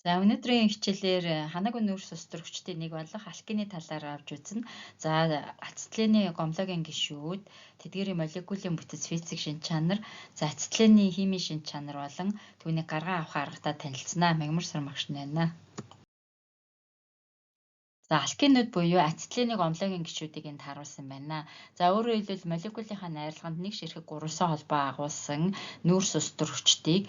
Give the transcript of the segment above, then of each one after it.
За өнөөдрийн хичээлээр ханаагүй нүүрс өстрөгчдийн нэг болох алкины талаар авч үзнэ. За ацетилены гомлогийн гишүүд, тэдгээрийн молекулын бүтэц физик шинж чанар, за ацетилены химийн шинж чанар болон түүнийг гаргаа авах аргатай танилцсанаа. Мягмар сар багш байна. За алкинууд буюу ацетилены гомлогийн гишүүдийг энд харуулсан байна. За өөрөөр хэлбэл молекулынхаа найрлаганд нэг ширхэг гурван холбоо агуулсан нүүрс өстрөгчдийг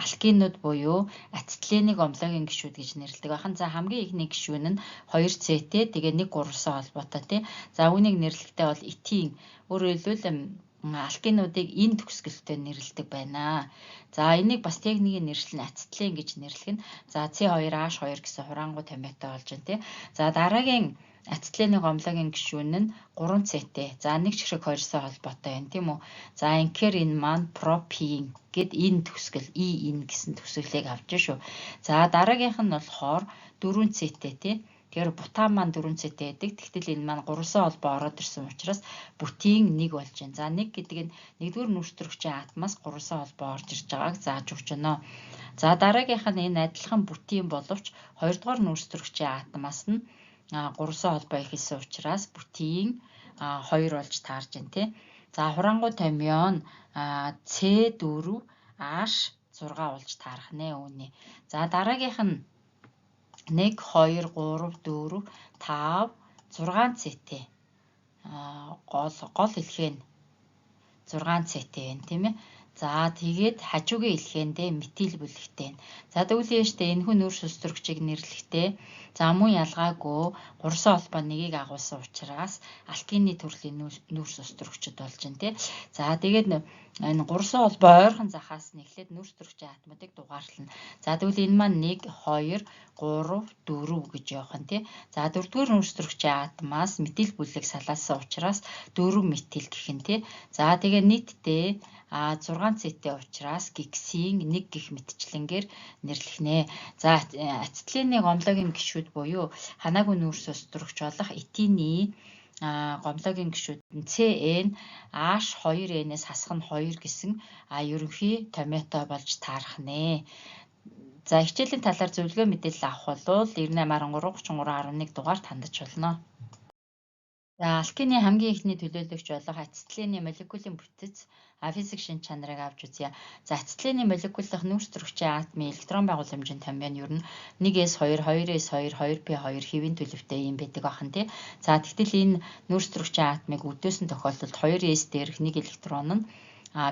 алкинууд буюу ацетилены гомлогийн гишүүд гэж нэрлэдэг байна. За хамгийн ихний гишүүн нь 2CT тэгээ нэг гурван холбоотой тий. За үүнийг нэрлэхдээ бол этийн өөрөөр хэлбэл алкинуудыг энэ төгсгөлтэй нэрлэдэг байна. За энийг бас техникийн нэршил нь ацетилен гэж нэрлэх нь. За C2H2 гэсэн хураангуй томьёотой болж байна тий. За дараагийн ацетилены гомлогийн гишүүн нь 3CT. За нэг ширхэг хоёрсоо холбоотой байна тийм үү. За инхээр энэ маань пропин гэд энэ төгсгөл энэ гэсэн төгсгөлийг авч шүү. За дараагийнх нь болохоор 4CT тий. Тэгэхээр бутан маань 4CT байдаг. Тэгтэл энэ маань 300 холбоо ороод ирсэн учраас бүтийн 1 болж байна. За 1 гэдэг нь нэгдүгээр нүүрстрөгчийн атомоос 300 холбоо орж ирж байгааг зааж өгч байна. За дараагийнх нь энэ адилхан бүтийн боловч 2 дугаар нүүрстрөгчийн атомоос нь 300 холбоо ихэлсэн учраас бүтийн 2 болж таарж байна тий. За хураангуй томьёо нь C4H6 болж таарах нэ үүний. За дараагийнх нь 1 2 3 4 5 6CT гол хэлхээ нь 6CT байна тийм ээ. За тэгээд хажуугийн хэлхээндээ метил бүлэгтэй. За тэгвэл яаштай энэхүү нүүрс өстрөгчийг нэрлэхдээ за мөн ялгаагүй 300 холбоо нэгийг агуулсан учраас алкины төрлийн нүүрс өстрөгчд болж байна тий. За тэгээд энэ 300 холбоо ойрхон захаас нь эхлээд нүүрс өстрөгчийн атомуудыг дугаарлана. За тэгвэл энэ маань 1 2 3 4 гэж явах нь тий. За дөрөвдүгээр нүүрс өстрөгчийн атомаас метил бүлэг салаасан учраас 4 метил гэх нь тий. За тэгээд нийтдээ 6CT учраас гексийн 1 гэх мэтчлэнгээр нэрлэхнэ. За ацетилены гомлогийн гишүүд буюу ханаагүй нүүрс өстрөгч болох этиний гомлогийн гишүүд нь CnH2n-ээс хасах нь 2 гэсэн ерөнхий томьёотой болж таарах нэ. За хичээлийн талаар зөвлөгөө мэдээлэл авах бол 9813 3311 дугаард хандаж болно. За алкины хамгийн ихний төлөөлөгч болох ацетилены молекулын бүтэц физик шинж чанарыг авч үзье. За ацетилены молекул дахь нүүрс өстрөгчийн атомын электрон байгууламжийн томьёо нь ер нь 1s2 2s2 2p2 хэвийн төлөвтэй юм байдаг бахан тий. За тэгтэл энэ нүүрс өстрөгчийн атомыг өдөөсөн тохиолдолд 2s дээрх 1 электрон нь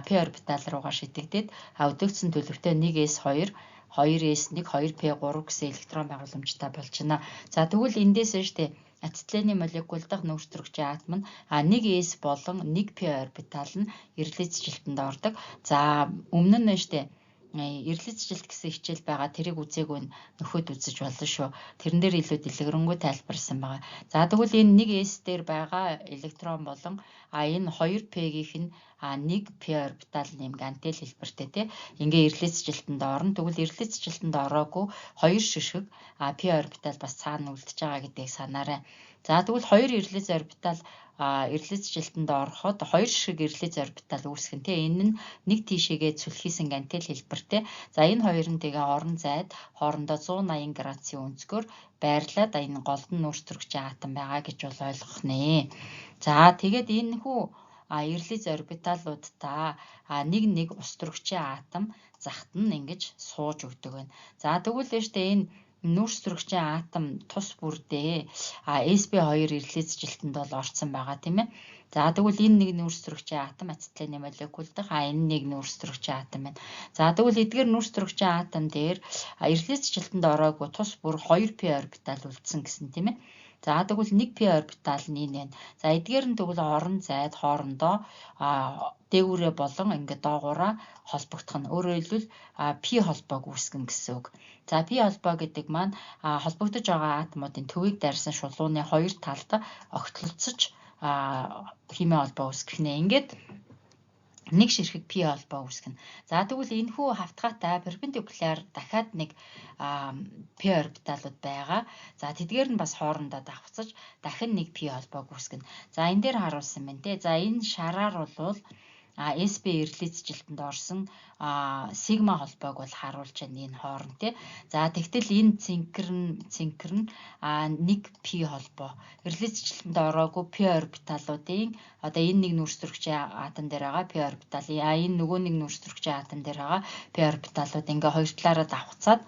p орбитал руугаа шидэгдээд өдөөгдсөн төлөвтэй 1s2 2s1 2p3 гэсэн электрон байгууламжтай болж байна. За тэгвэл эндээс нь штэ ацетилены молекул дахь нүүрс өстрөгчийн атом нь 1s болон 1p орбитал нь эрэлзэлжилтэнд ордог. За өмнө нь штэ эрэлзэлжилт гэсэн хичээл байгаа тэрийг үзээгүй нөхөд үзэж болно шүү. Тэрэн дээр илүү дэлгэрэнгүй тайлбарсан байгаа. За тэгвэл энэ 1s дээр байгаа электрон болон энэ 2p-гийнх нь 1p орбитал нэм гантел хэлбэртэй тий. Ингээ эрэлзэлжилтэнд орно. Тэгвэл эрэлзэлжилтэнд ороогүй 2 ширхэг p орбитал бас цаана үлдэж байгаа гэдгийг санаарай. За тэгвэл 2 эрэлз орбитал эрэлзэлжилтэнд ороход 2 ширхэг эрэлз орбитал үүсгэх нь тий. Энэ нь нэг тийшээгээ цүлхийсэн гантел хэлбэртэй. За энэ хоёр нь тэгээ орон зайд хоорондоо 180 градусын өнцгөр байрлаад энэ голдон нүүрс өстрөгчийн атом байгаа гэж бол ойлгох нэ. За тэгээд энэ хүү эрэлз орбиталуудаа нэг өстрөгчийн атом захт нь ингэж сууж өгдөг байна. За тэгвэл штэ энэ нүүрс өстрөгчийн атом тус бүрдээ sp2 эрэлзэлжилтэнд бол орсон байгаа тийм ээ. За тэгвэл энэ нэг нүүрс өстрөгчийн атом ацетилены молекул дахь энэ нэг нүүрс өстрөгчийн атом байна. За тэгвэл эдгээр нүүрс өстрөгчийн атом дээр эрэлзэлжилтэнд ороогүй тус бүр 2p орбитал үлдсэн гэсэн тийм ээ. За тэгвэл 1p орбитал нь энэ байна. За эдгээр нь тэгвэл орон зайд хоорондоо дээгүүрээ болон ингээд доогуура холбогдох нь. Өөрөөр хэлбэл p холбоог үүсгэнэ гэсэн үг. За p холбоо гэдэг маань холбогдож байгаа атомуудын төвийг дайрсан шулууны хоёр талд огтлолцож химийн холбоо үүсгэх нэ. Ингээд нэг ширхэг p холбоо үүсгэнэ. За тэгвэл энэхүү хавтгаатай перпендикуляр дахиад нэг p орбиталууд байгаа. За тэдгээр нь бас хоорондоо давхцаж дахин нэг p холбоог үүсгэнэ. За энэ дээр харуулсан байна те. За энэ шараар бол SP эрэлзээцжилтэнд орсон сигма холбоог бол харуулж байна энэ хооронд тий. За тэгтэл энэ цэнхэр нь нэг p холбоо эрэлзээцжилтэнд ороогүй p орбиталуудын одоо энэ нэг нүүрс төрөгчийн атом дээр байгаа p орбитал энэ нөгөө нэг нүүрс төрөгчийн атом дээр байгаа p орбиталууд ингээ хоёр талаараа давхцаад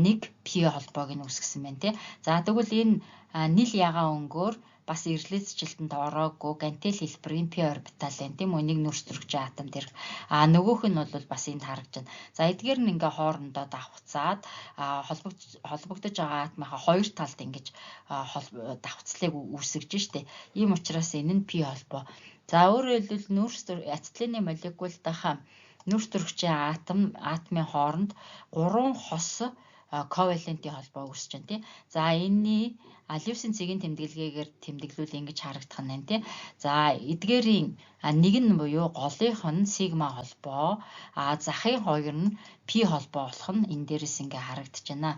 нэг p холбоог нь үүсгэсэн байна тий. За тэгвэл энэ нил ягаан өнгөөр бас эрэлзээцжилтэнд ороогүй гантел хэлбэрийн p орбитал байна тийм үү, нэг нүүрс төрөгчийн атом дээр. Нөгөөх нь бол бас энд харагдж байна. За эдгээр нь ингээ хоорондоо давхцаад холбогдож байгаа атомынхаа хоёр талд ингэж давхцлыг үүсгэж штэ. Ийм учраас энэ нь p холбоо. За өөрөөр хэлбэл ацетилений молекул дахь нүүрс төрөгчийн атомын хооронд 3 хос ковалентийн холбоо үүсэж байна тий. За энэний льюсийн цэгийн тэмдэглэгээр тэмдэглүүл ингэж харагдах нь байна тий. За эдгээрийн нэг нь буюу голынх нь сигма холбоо, захын хоёр нь p холбоо болох нь энэ дээрээс ингээ харагдаж байна.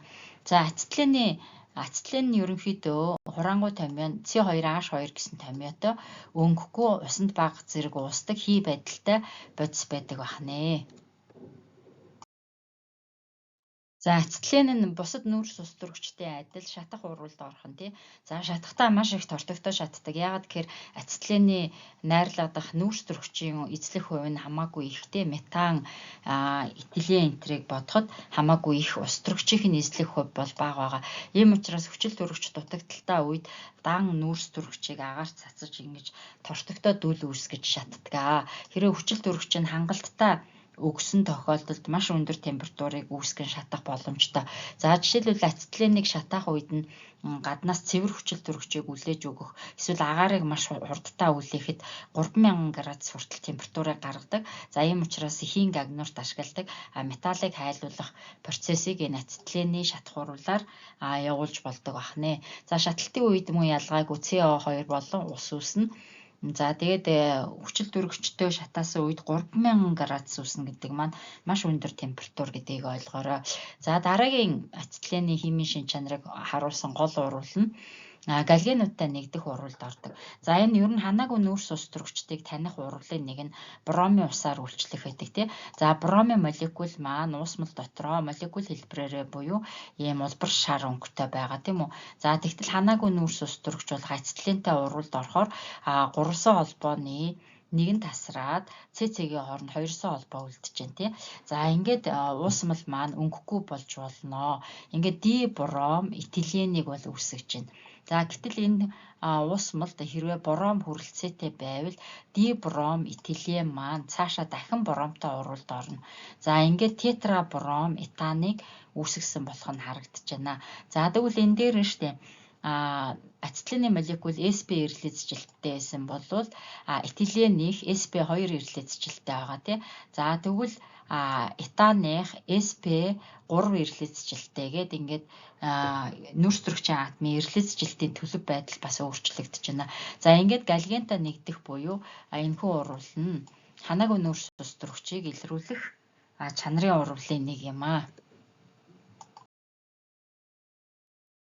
За ацетилен нь ерөнхийдөө хураангуй томьёо C2H2 гэсэн томьёотой өнгөхгүй усанд бага зэрэг уусдаг хий байдалтай бодис байдаг бахнэ. За ацетилен нь бусад нүүрс ус төрөгчтэй адил шатах урвалд орох нь тий. За шатахтаа маш их тортогтой шатдаг. Яагаад гэхээр ацетилений найрлагдах нүүрс төрөгчийн эзлэх хувь нь хамаагүй ихтэй метан, этилен энтрийг бодоход хамаагүй их ус төрөгчийн эзлэх хувь бол бага байгаа. Ийм учраас хүчил төрөгч дутагдaltaа үед дан нүүрс төрөгчийг агаарч цацаж ингэж тортогтой дүл үүсгэж шатдаг. Хэрэв хүчил төрөгч нь хангалттай өгсөн тохиолдолд маш өндөр температурыг үүсгэн шатах боломжтой. За жишээлбэл ацетиленийг шатаах үед нь гаднаас цэвэр хүчил төрөгчийг үлээж өгөх эсвэл агаарыг маш хурдтай үлээхэд 3000 градус хүртэл температурыг гаргадаг. За ийм учраас эхийн гагнуурт ашигладаг металлыг хайлуулах процессыг энэ ацетилений шатах урвалаар явуулж болдог бахнэ. За шаталтын үед мөн ялгаагүй CO2 болон ус үүснэ. За тэгээд хүчил төрөгчтэй шатаасан үед 3000 градус үүснэ гэдэг маань маш өндөр температур гэдгийг ойлгоорой. За дараагийн ацетилений химийн шин чанарыг харуулсан гол урвал нь галгенуудтай нэгдэх урвалд ордог. За энэ ер нь хамаагүй нүүрс ус төрөгчдийг таних урвалын нэг нь бромын усаар үйлчлэх байдаг тий. За бромын молекул маань уусмал дотроо молекул хэлбэрээрээ буюу ийм улбар шар өнгөтэй байгаа тийм үү. За тэгтэл хамаагүй нүүрс ус төрөгч бол ацетилентэй урвалд орохоор 3 холбооны нэг нь тасраад CC-гийн хооронд 2 холбоо үлдэж байна тий. За ингээд уусмал маань өнгөхгүй болж болно. Ингээд дибром этиленийг бол үүсгэж байна. За гэтэл энэ уусмалд хэрвээ бором хүрэлцээтэй байвал дибром этилен маань цаашаа дахин боромтой урвалд орно. За ингээд тетрабром этаныг үүсгэсэн болох нь харагдаж байна. За тэгвэл энэ дээр нь штэ ацетилений молекул SP эрэлзээцжилттэй байсан бол этиленийх SP2 эрэлзээцжилттэй байгаа тий. За тэгвэл этаных SP3 эрэлзээцжилттэй гээд ингээд нүүрс төрөгчийн атомын эрэлзээцжилтийн төлөв байдал бас өөрчлөгдөж байна. За ингээд галгентай нэгдэх буюу энэхүү урвал нь хамаагүй нүүрс ус төрөгчийг илрүүлэх чанарын урвалын нэг юм аа.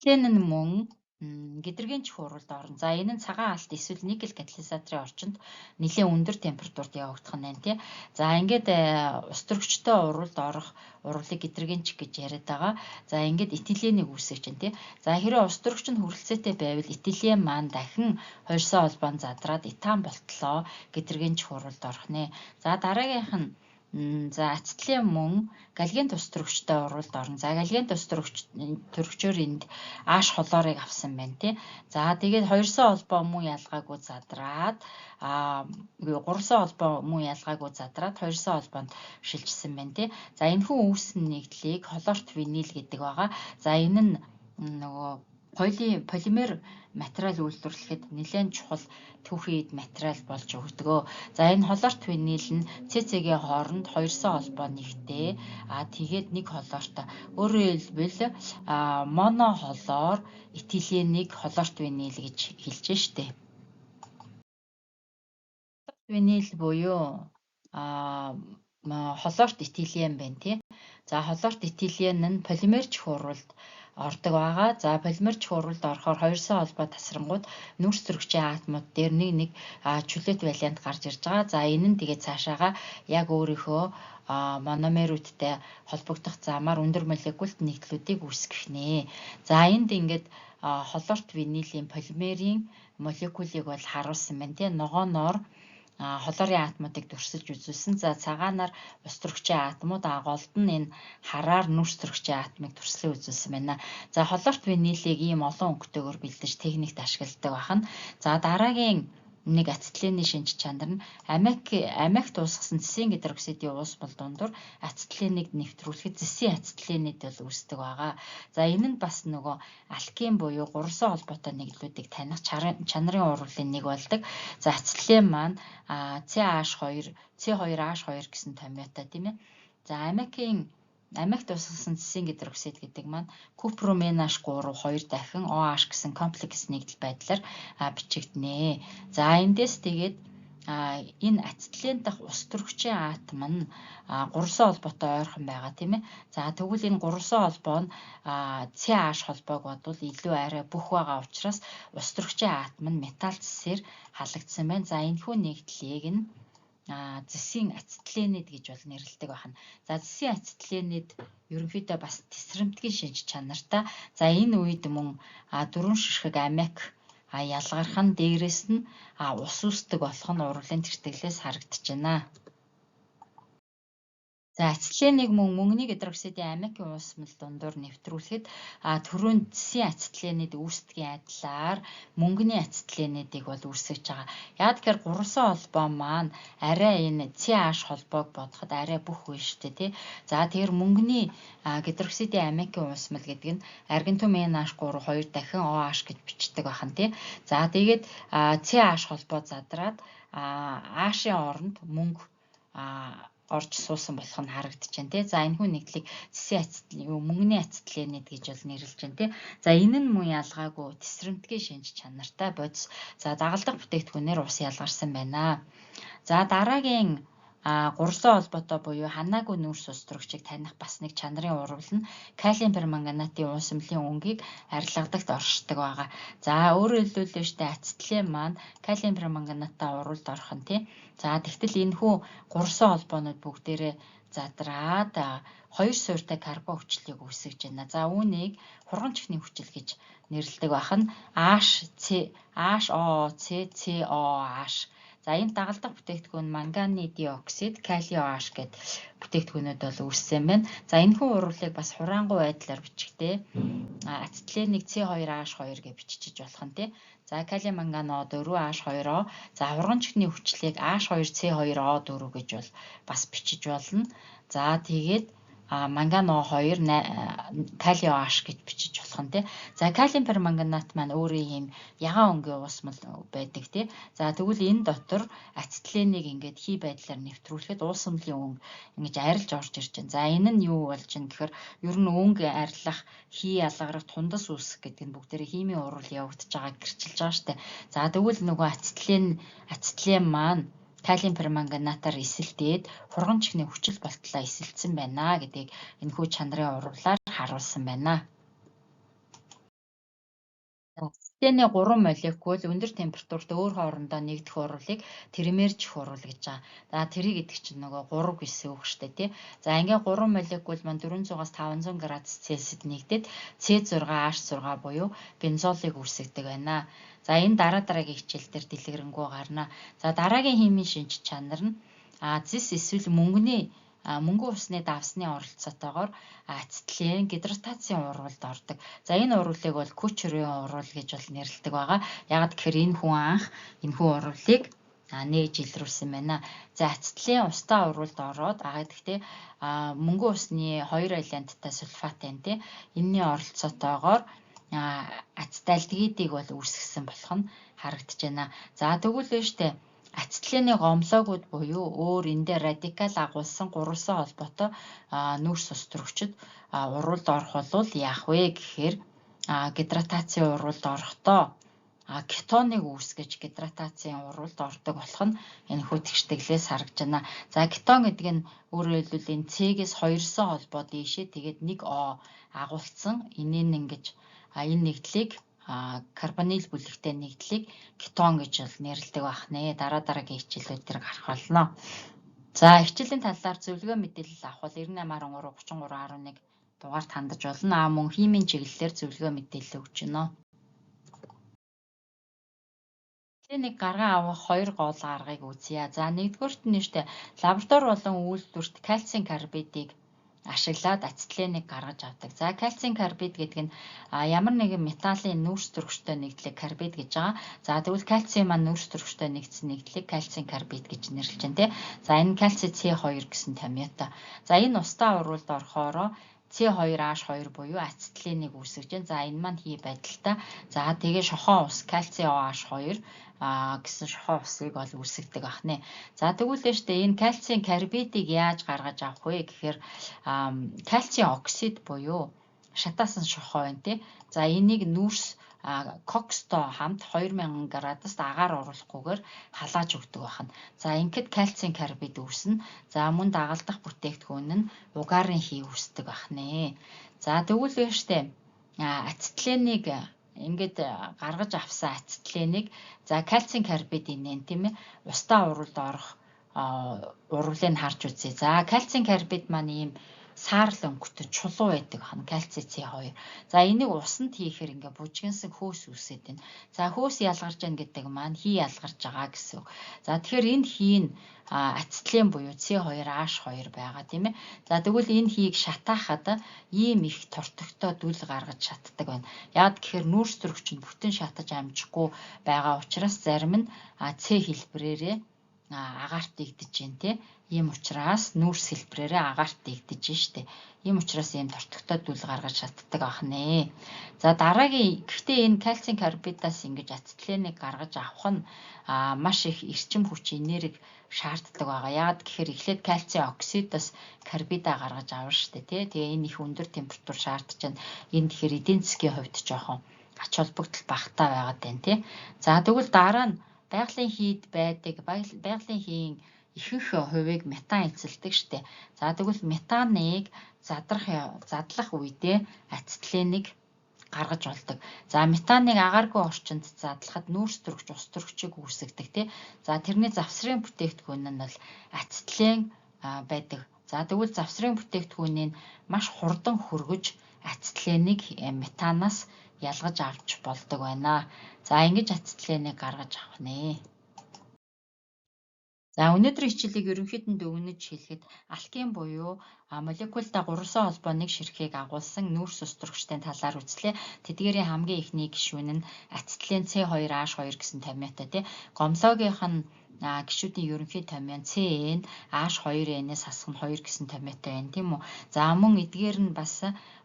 Этилен нь мөн гидроген чих урвалд орно. За энэ нь цагаан алт эсвэл никель катализаторын орчинд нэлээд өндөр температурт явагдах нь байна тий. За ингээд ус төрөгчтэй урвалд орох урвалыг гидроген чих гэж яриад байгаа. За ингээд этиленийг үүсгэж байна тий. За хэрэв ус төрөгч нь хүрэлцээтэй байвал этилен маань дахин 2 холбоон задраад этан болтлоо гидроген чих урвалд орох нэ. За дараагийнх нь за ацетилен мөн галген тус төрөгчтэй урвалд орно. За галген тус төрөгчөөр энд H холоорыг авсан байна тий. За тэгээд 2 холбоо мөн ялгаагүй задраад 3 холбоо мөн ялгаагүй задраад 2 холбоонд шилжсэн байна тий. За энэхүү үүссэн нэгдлийг холоорт винил гэдэг байгаа. За энэ нь нөгөө полимер материал үйлдвэрлэхэд нэлээд чухал түүхийд материал болж өгдөг. За энэ холоорт винил нь CC-гийн хооронд 2 холбоо нэгтэй. Тэгээд нэг холоортой. Өөрөөр хэлбэл моно холоор этиленийг холоорт винил гэж хэлж штэ. Винил буюу холоорт этилен байна тий. За холоорт этилен нь полимер чих урвалд ордог байгаа. За полимер чих урвалд орохоор хоёрсоо холбоо тасрангууд нүүрс зөрөгчийн атомууд дээр нэг чөлөөт вариант гарч ирж байгаа. За энэ нь тэгээд цаашаага яг өөрийнхөө мономерүүдтэй холбогдох замаар өндөр молекулт нэгдлүүдийг үүсгэх нэ. За энд ингээд холоорт винилийн полимерийн молекулыг бол харуулсан байна тийм ногооноор холоорын атомуудыг дүрсэлж үзүүлсэн. За цагаанаар ус төрөгчийн атомууд голд нь энэ хараар нүрс төрөгчийн атомыг дүрслэн үзүүлсэн байна. За холоорт винилийг ийм олон өнгөтэйгээр бэлдэж техникт ашигладаг байна. За дараагийн нэг ацетилений шинж чанар нь аммиакт уусгасан цэсийн гидроксидын уус бол дундуур ацетиленийг нэвтрүүлэхэд цэсийн ацетиленид бол үүсдэг байгаа. За энэ нь бас нөгөө алкин буюу гурван холбоотой нэгдлүүдийг таних чанарын урвалын нэг болдог. За ацетилен маань C2H2 гэсэн томьёотой тийм ээ. За аммиакт уусгасан цэсийн гидроксид гэдэг маань купромин H3 2 дахин OH гэсэн комплекс нэгдэл байдлаар бичигдэнэ. За эндээс тэгээд энэ ацетилен дахь ус төрөгчийн атом нь гурван холбоотой ойрхон байгаа тийм ээ. За тэгвэл энэ гурван холбоо нь CH холбоог бодвол илүү арай бүх байгаа учраас ус төрөгчийн атом нь металл цэсээр халагдсан байна. За энэхүү нэгдлийг нь зэсийн ацетиленид гэж бол нэрлэдэг байна. За зэсийн ацетиленид ерөнхийдөө бас тесрэмтгийн шинж чанартай. За энэ үед мөн 4 ширхэг аммиак ялгарх нь дээрээс нь ус үүсдэг болох нь урвалын тэртеглээс харагдаж байна. За ацетиленийг мөнгөний гидроксидын аммиакийн уусмал дундуур нэвтрүүлэхэд түрүүнд зэсийн ацетиленид үүсдгийн адилаар мөнгөний ацетиленидийг бол үүсгэж байгаа. Яг тэгэхээр гурван холбоо маань арай энэ CH холбоог бодоход арай бүх үе шүү дээ тий. За тэгэхээр мөнгөний гидроксидын аммиакийн уусмал гэдэг нь аргентумын H3 2 дахин OH гэж бичдэг байна тий. За тэгээд CH холбоо задраад H-ийн оронд мөнгө орж суусан болох нь харагдаж байна тий. За энэ хүн нэгдлийг мөнгөний ацетиленид гэж бол нэрлэж байна тий. За энэ нь мөн ялгаагүй тесрэмтгийн шинж чанартай бодис. За дагалдах бүтээгдэхүүнээр ус ялгарсан байна. За дараагийн гурван холбоотой буюу ханаагүй нүрс ус төрөгчийг таних бас нэг чанарын урвал нь калиум перманганатын уусмлын өнгийг арилгадагт оршдог байгаа. За өөрөөр хэлбэл ацетилен маань калиум перманганаттай урвалд орох нь тий. За тэгтэл энэхүү гурван холбоонууд бүгдээрээ задраад хоёр суурьтай карбон хүчлийг үүсгэж байна. За үүнийг хурган чихний хүчил гэж нэрлэдэг байна. HOCCOH. За энэ дагалдах бүтээгдэхүүн манганы диоксид, калиум OH гэдэг бүтээгдэхүүнүүд бол үүссэн байна. За энэхүү урвалыг бас хураангуй байдлаар бичгтээ ацетиленийг C2H2 гэж бичиж болох нь тий. За калиум манган O4 H2O. За хурган чихний хүчлийг H2CO2O4 гэж бол бас бичиж болно. За тэгээд манган O2 калиум OH гэж бичиж болох нь тий. За калиум перманганат маань өөрийн юм ягаан өнгийн уусмал байдаг тий. За тэгвэл энэ дотор ацетиленийг ингээд хий байдлаар нэвтрүүлэхэд уусмлын өнг ингэж арилж орж ирж байна. За энэ нь юу болж байна гэхээр ер нь өнг арилах, хий ялгарах, тундас үүсэх гэдэг нь бүгдээрээ химийн урвал явагдаж байгааг гэрчилж байгаа штэ. За тэгвэл нөгөө ацетилен маань калиум перманганатаар эсэлдээд хурган чихний хүчил болтлоо эсэлдсэн байна гэдгийг энэхүү чанарын урвалаар харуулсан байна. Ацетилений 3 молекул өндөр температурт өөр хоорондоо нэгдэх урвалыг термер чих урвал гэж байгаа. За тэрий гэдэг чинь нөгөө 3 гэсэн үг шүү дээ тий. За ингээ 3 молекул маань 400-аас 500 градус Цельсид нэгдээд C6H6 буюу бензолыг үүсгэдэг байна. За энэ дараагийн хичээл дээр дэлгэрэнгүй гарна. За дараагийн химийн шинж чанар нь зис эсвэл мөнгө усны давсны оролцоотойгоор ацетилен гидратацийн урвалд ордог. За энэ урвалыг бол Кучерийн урвал гэж бол нэрлэдэг байгаа. Ягаад гэхээр энэ хүн анх энэхүү урвалыг нээж илрүүлсэн байна. За ацетилен устай урвалд ороод гэхдээ мөнгө усны 2 валенттай сульфат байна тий. Энэний оролцоотойгоор ацетальдегидийг бол үүсгэсэн болох нь харагдаж байна. За тэгвэл штэ ацетилений гомлоогууд буюу өөр эндээ радикал агуулсан 3 холбоотой нүрс ус төрөгчд урвалд орох бол яах вэ гэхээр гидратацийн урвалд орохдоо кетоныг үүсгэж гидратацийн уралд ордог болох нь энэ хөтгчтэглээс харагдана. За кетон гэдэг нь өөрөөр хэлбэл энэ C-гээс 2-соо холбоо дээшээ тэгээд 1 O агуулсан энийн ингэж энэ нэгдлийг карбонил бүлэгтэй нэгдлийг кетон гэж бол нэрлэдэг байх нэ. Дараагийн хичээлүүд дээр гарах болно. За хичээлийн талаар зөвлөгөө мэдээлэл авах бол 9813 3311 дугаарт хандаж болно. Мөн химийн чиглэлээр зөвлөгөө мэдээлэл өгч байна. Нэг гаргаа авах 2 гол аргыг үзье. За нэгдүгüүрт нь штэ лаборатори болон үйлдвэрт кальцийн карбидыг ашиглаад ацетиленыг гаргаж авдаг. За кальцийн карбид гэдэг нь ямар нэгэн металлын нүүрс төрөгчтэй нэгдлийг карбид гэж байгаа. За тэгвэл кальцийн маань нүүрс төрөгчтэй нэгдсэн нэгдлийг кальцийн карбид гэж нэрлэж байна те. За энэ кальци C2 гэсэн томьёотой. За энэ устдаа урвалд орохоороо C2H2 буюу ацетиленыг үүсгэж байна. За энэ маань хий байдалтай. За тэгээ шохоо ус CaCO2 гэсэн шохоо усыг бол үүсгдэг байна. За тэгвэл штэ энэ кальцийн карбидыг яаж гаргаж авах вэ гэхээр кальцийн оксид буюу шатаасан шохоо байна тий. За энийг нүүрс кокстой хамт 2000 градуст агаар оруулахгүйгээр халааж өгдөг байна. За ингээд кальцийн карбид үүснэ. За мөн дагалдах бүтээгдэхүүн нь угаарын хий үүсдэг байна. За тэгвэл штэ ацетиленыг ингээд гаргаж авсан ацетиленыг за кальцийн карбид инэн тийм ээ устдаа уралд орох урвалыг харж үзье. За кальцийн карбид маань ийм саарл өнгөтэй чулуу байдаг хана кальци C2. За энийг усанд хийхээр ингээ бужигнсан хөөс үүсээд байна. За хөөс ялгарч байна гэдэг маань хий ялгарч байгаа гэсэн үг. За тэгэхээр энэ хий нь ацетилен буюу C2H2 байгаа тийм ээ. За тэгвэл энэ хийг шатаахад ийм их тортогтой дүл гаргаж шатдаг байна. Яг гэхээр нүүрс төрөгч нь бүтэн шатаж амжихгүй байгаа учраас зарим нь C хэлбэрээрээ агаарт дэгдэж байна тий. Ийм учраас нүүрс хэлбэрээрээ агаарт дэгдэж штэ. Ийм учраас ийм тортогтой дүл гаргаж шатдаг байна. За дараагийн гэхдээ энэ кальцийн карбидаас ингэж ацетиленыг гаргаж авах нь маш их эрчим хүч энерги шаарддаг байгаа. Яг гэхээр эхлээд кальцийн оксидоос карбидаа гаргаж авна штэ тий. Тэгээ энэ их өндөр температур шаардж байна. Энэ тэгэхээр эдийн засгийн хувьд жоохон ач холбогдол багтаа байгаад байна тий. За тэгвэл дараа нь байгалийн хийд байдаг байгалийн хийн ихэнх хувийг метан эзэлдэг штэ. За тэгвэл метаныг задлах үедээ ацетиленыг гаргаж болдог. За метаныг агааргүй орчинд задлахад нүүрс төрөгч ус төрөгчийг үүсгдэг тий. За тэрний завсрын бүтээгдэхүүн нь бол ацетилен байдаг. За тэгвэл завсрын бүтээгдэхүүнийг маш хурдан хөргөж ацетиленыг метанаас ялгаж авч болдог байна. За ингэж ацетиленыг гаргаж авах нэ. За өнөөдрийн хичээлийг ерөнхийдөө дүгнэж хэлэхэд алкин буюу молекултай 3 холбоо нэг ширхгийг агуулсан нүүрс ус төрөгчтэй талаар үзлээ. Тэдгээрийн хамгийн ихний гишүүн нь ацетилен C2H2 гэсэн томьёотой тий. Гомлоогийнх нь гишүүдийн ерөнхий томьёо нь CN H2N-ээс хасах нь 2 гэсэн томьёотой байна тийм үү. За мөн эдгээр нь бас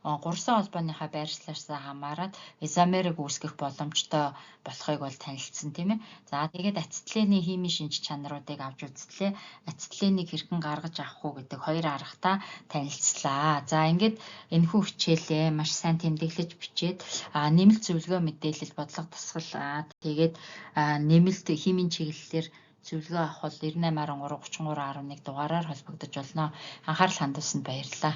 3 холбооныхаа байршлаас хамаарат изомерыг үүсгэх боломжтой болохыг бол танилцсан тийм ээ. За тэгээд ацетилений химийн шинж чанаруудыг авч үзтлээ. Ацетиленийг хэрхэн гаргаж авах уу гэдэг 2 аргатай танилцлаа. За ингээд энэхүү хичээлээ маш сайн тэмдэглэж бичээд нэмэлт зөвлөгөө мэдээлэл бодлого тасгал тэгээд нэмэлт химийн чиглэлээр зөвлөгөө авах бол 9813 3311 дугаараар холбогдож болно. Анхаарал хандуулсанд баярлалаа.